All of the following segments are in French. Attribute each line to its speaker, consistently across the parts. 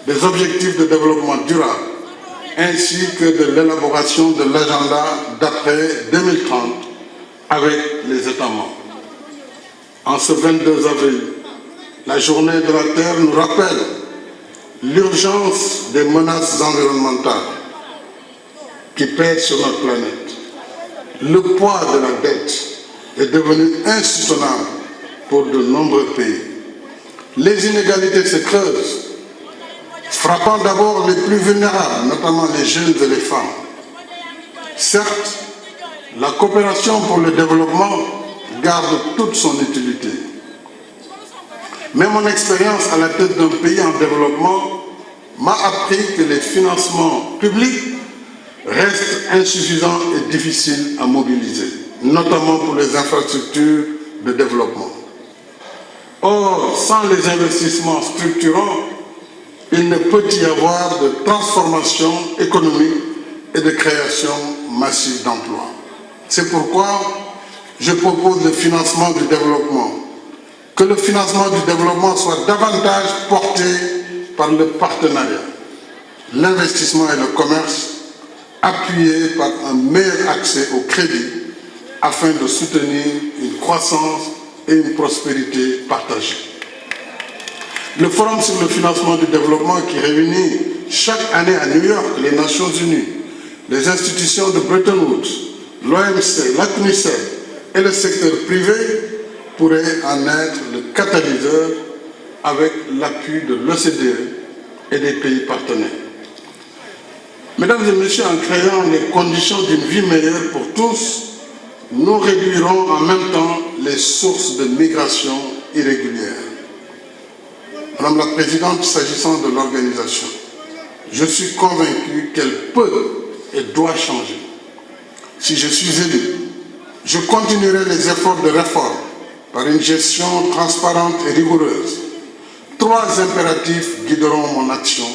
Speaker 1: des objectifs de développement durable, ainsi que de l'élaboration de l'agenda d'après 2030 avec les États membres. En ce 22 avril, la journée de la Terre nous rappelle l'urgence des menaces environnementales qui pèsent sur notre planète. Le poids de la dette est devenu insoutenable pour de nombreux pays. Les inégalités se creusent, frappant d'abord les plus vulnérables, notamment les jeunes et les femmes. Certes, la coopération pour le développement garde toute son utilité. Mais mon expérience à la tête d'un pays en développement m'a appris que les financements publics restent insuffisants et difficiles à mobiliser, notamment pour les infrastructures de développement. Or, sans les investissements structurants, il ne peut y avoir de transformation économique et de création massive d'emplois. C'est pourquoi je propose le financement du développement. Que le financement du développement soit davantage porté par le partenariat, l'investissement et le commerce, appuyés par un meilleur accès au crédit afin de soutenir une croissance et une prospérité partagée. Le Forum sur le financement du développement qui réunit chaque année à New York les Nations Unies, les institutions de Bretton Woods, l'OMC, la CNUSED et le secteur privé pourrait en être le catalyseur avec l'appui de l'OCDE et des pays partenaires. Mesdames et messieurs, en créant les conditions d'une vie meilleure pour tous, nous réduirons en même temps les sources de migration irrégulière. Madame la Présidente, s'agissant de l'organisation, je suis convaincu qu'elle peut et doit changer. Si je suis élu, je continuerai les efforts de réforme par une gestion transparente et rigoureuse. 3 impératifs guideront mon action: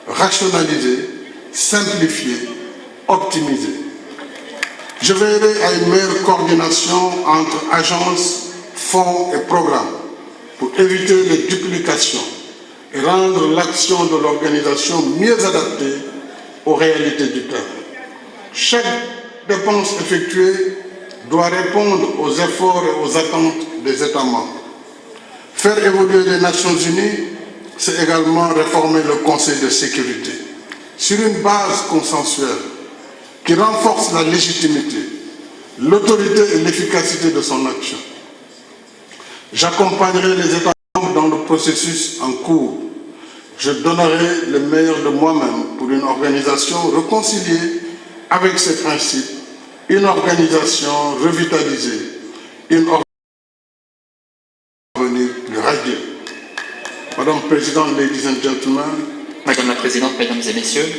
Speaker 1: rationaliser, simplifier, optimiser. Je veillerai à une meilleure coordination entre agences, fonds et programmes pour éviter les duplications et rendre l'action de l'organisation mieux adaptée aux réalités du terrain. Chaque dépense effectuée doit répondre aux efforts et aux attentes des États membres. Faire évoluer les Nations Unies, c'est également réformer le Conseil de sécurité sur une base consensuelle qui renforce la légitimité, l'autorité et l'efficacité de son action. J'accompagnerai les États membres dans le processus en cours. Je donnerai le meilleur de moi-même pour une organisation réconciliée avec ses principes, une organisation revitalisée, une organisation plus radieux. Madame la Présidente, ladies and gentlemen.
Speaker 2: Madame la Présidente, Mesdames et Messieurs,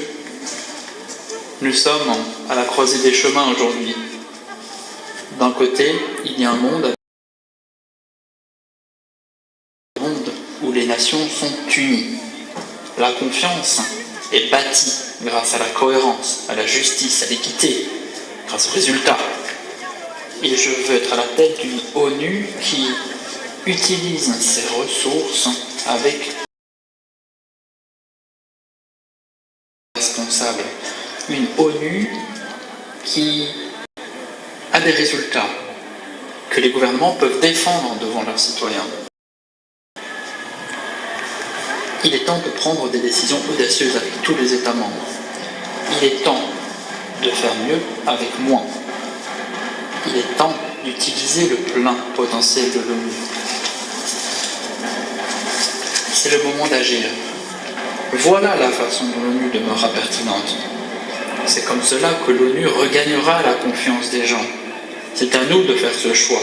Speaker 2: nous sommes à la croisée des chemins aujourd'hui. D'un côté, il y a un monde où les nations sont unies. La confiance est bâtie grâce à la cohérence, à la justice, à l'équité, grâce aux résultats. Et je veux être à la tête d'une ONU qui utilise ses ressources avec responsable. Une ONU qui a des résultats que les gouvernements peuvent défendre devant leurs citoyens. Il est temps de prendre des décisions audacieuses avec tous les États membres. Il est temps de faire mieux avec moins. Il est temps d'utiliser le plein potentiel de l'ONU. C'est le moment d'agir. Voilà la façon dont l'ONU demeurera pertinente. C'est comme cela que l'ONU regagnera la confiance des gens. C'est à nous de faire ce choix.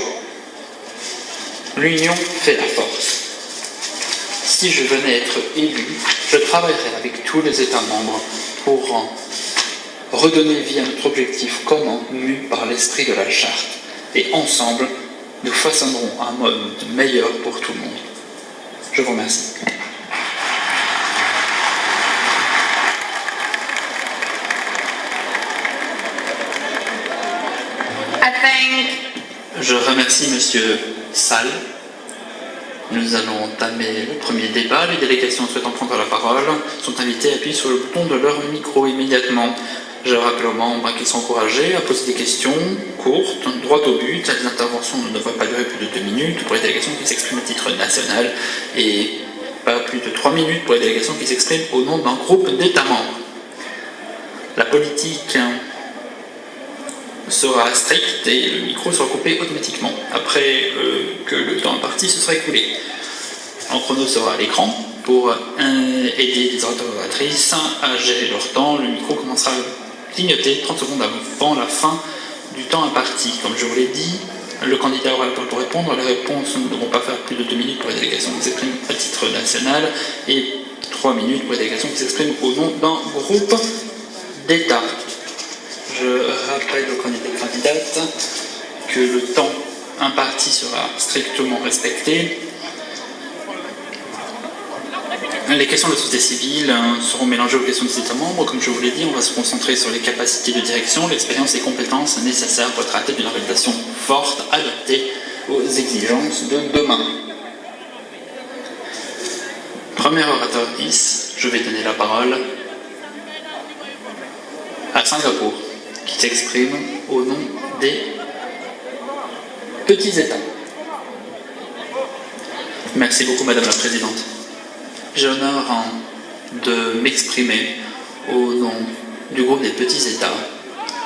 Speaker 2: L'union fait la force. Si je venais être élu, je travaillerai avec tous les États membres pour redonner vie à notre objectif commun mu par l'esprit de la Charte. Et ensemble, nous façonnerons un monde meilleur pour tout le monde. Je vous remercie. Je remercie Monsieur Sall Nous allons entamer le premier débat. Les délégations souhaitant prendre la parole sont invitées à appuyer sur le bouton de leur micro immédiatement. Je rappelle aux membres qu'ils sont encouragés à poser des questions courtes, droit au but. Les interventions ne devraient pas durer plus de 2 minutes pour les délégations qui s'expriment à titre national et pas plus de 3 minutes pour les délégations qui s'expriment au nom d'un groupe d'États membres. La politique sera stricte et le micro sera coupé automatiquement après que le temps imparti se sera écoulé. Un chrono sera à l'écran pour aider les orateurs et oratrices à gérer leur temps. Le micro commencera à clignoter 30 secondes avant la fin du temps imparti. Comme je vous l'ai dit, le candidat aura le temps pour répondre. Les réponses ne devront pas faire plus de 2 minutes pour les délégations qui s'expriment à titre national et 3 minutes pour les délégations qui s'expriment au nom d'un groupe d'État. Je rappelle aux candidats et candidates que le temps imparti sera strictement respecté. Les questions de la société civile seront mélangées aux questions des États membres. Comme je vous l'ai dit, on va se concentrer sur les capacités de direction, l'expérience et les compétences nécessaires pour être à la tête d'une organisation forte, adaptée aux exigences de demain. Premier orateur je vais donner la parole à Singapour, qui s'exprime au nom des petits États. Merci beaucoup, Madame la Présidente. J'ai l'honneur de m'exprimer au nom du groupe des petits États,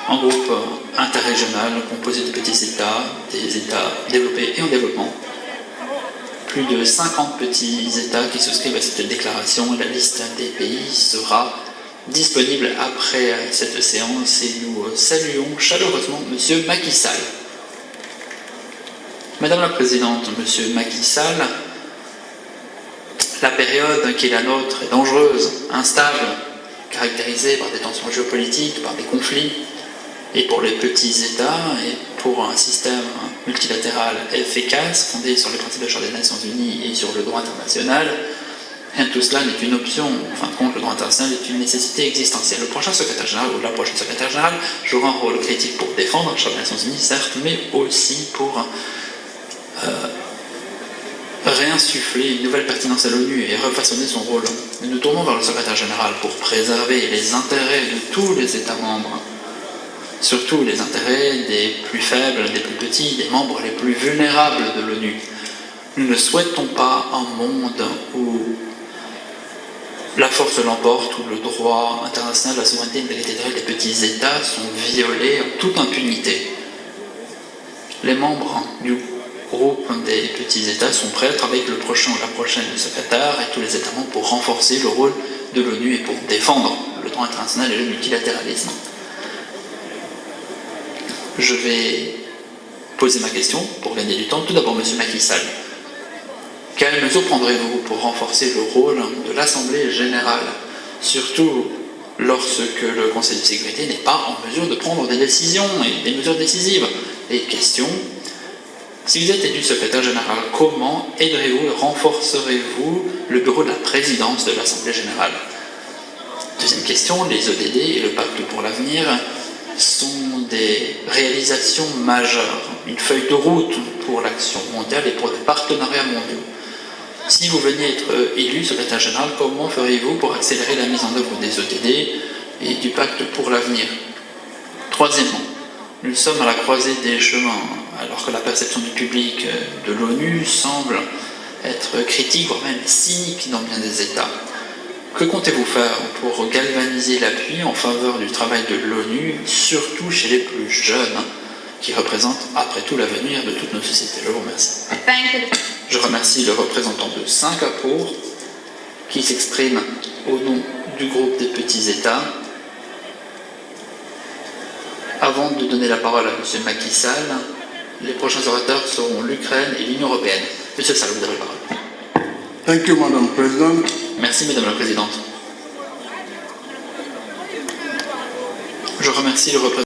Speaker 2: un groupe interrégional composé de petits États, des États développés et en développement. Plus de 50 petits États qui souscrivent à cette déclaration. La liste des pays sera disponible après cette séance et nous saluons chaleureusement M. Macky Sall. Madame la Présidente, M. Macky Sall, la période qui est la nôtre est dangereuse, instable, caractérisée par des tensions géopolitiques, par des conflits, et pour les petits États et pour un système multilatéral efficace, fondé sur les principes de la Charte des Nations Unies et sur le droit international, rien de tout cela n'est une option. En fin de compte, le droit international est une nécessité existentielle. Le prochain secrétaire général ou la prochaine secrétaire générale jouera un rôle critique pour défendre la Charte des Nations Unies, certes, mais aussi pour réinsuffler une nouvelle pertinence à l'ONU et refaçonner son rôle. Nous nous tournons vers le secrétaire général pour préserver les intérêts de tous les États membres, surtout les intérêts des plus faibles, des plus petits, des membres les plus vulnérables de l'ONU. Nous ne souhaitons pas un monde où la force l'emporte, où le droit international, la souveraineté et l'intégrité territoriale des petits États sont violés en toute impunité. Les membres du groupe des petits États sont prêts à travailler avec le prochain ou la prochaine secrétaire et tous les États membres pour renforcer le rôle de l'ONU et pour défendre le droit international et le multilatéralisme. Je vais poser ma question pour gagner du temps. Tout d'abord, M. Macky Sall. Quelles mesures prendrez-vous pour renforcer le rôle de l'Assemblée générale, surtout lorsque le Conseil de sécurité n'est pas en mesure de prendre des décisions et des mesures décisives? Et question, si vous êtes élu secrétaire général, comment aiderez-vous et renforcerez-vous le bureau de la présidence de l'Assemblée générale? Deuxième question, les ODD et le pacte pour l'avenir sont des réalisations majeures, une feuille de route pour l'action mondiale et pour les partenariats mondiaux. Si vous veniez être élu secrétaire général, comment feriez-vous pour accélérer la mise en œuvre des ODD et du pacte pour l'avenir? Troisièmement, nous sommes à la croisée des chemins, alors que la perception du public de l'ONU semble être critique, voire même cynique dans bien des États. Que comptez-vous faire pour galvaniser l'appui en faveur du travail de l'ONU, surtout chez les plus jeunes, qui représentent après tout l'avenir de toutes nos sociétés? Je vous remercie. Je remercie le représentant de Singapour, qui s'exprime au nom du groupe des petits États. Avant de donner la parole à M. Macky Sall, les prochains orateurs seront l'Ukraine et l'Union européenne. Monsieur Sall, vous avez la parole.
Speaker 1: Thank you, Madam President.
Speaker 2: Merci, Madame la Présidente. Je remercie le représentant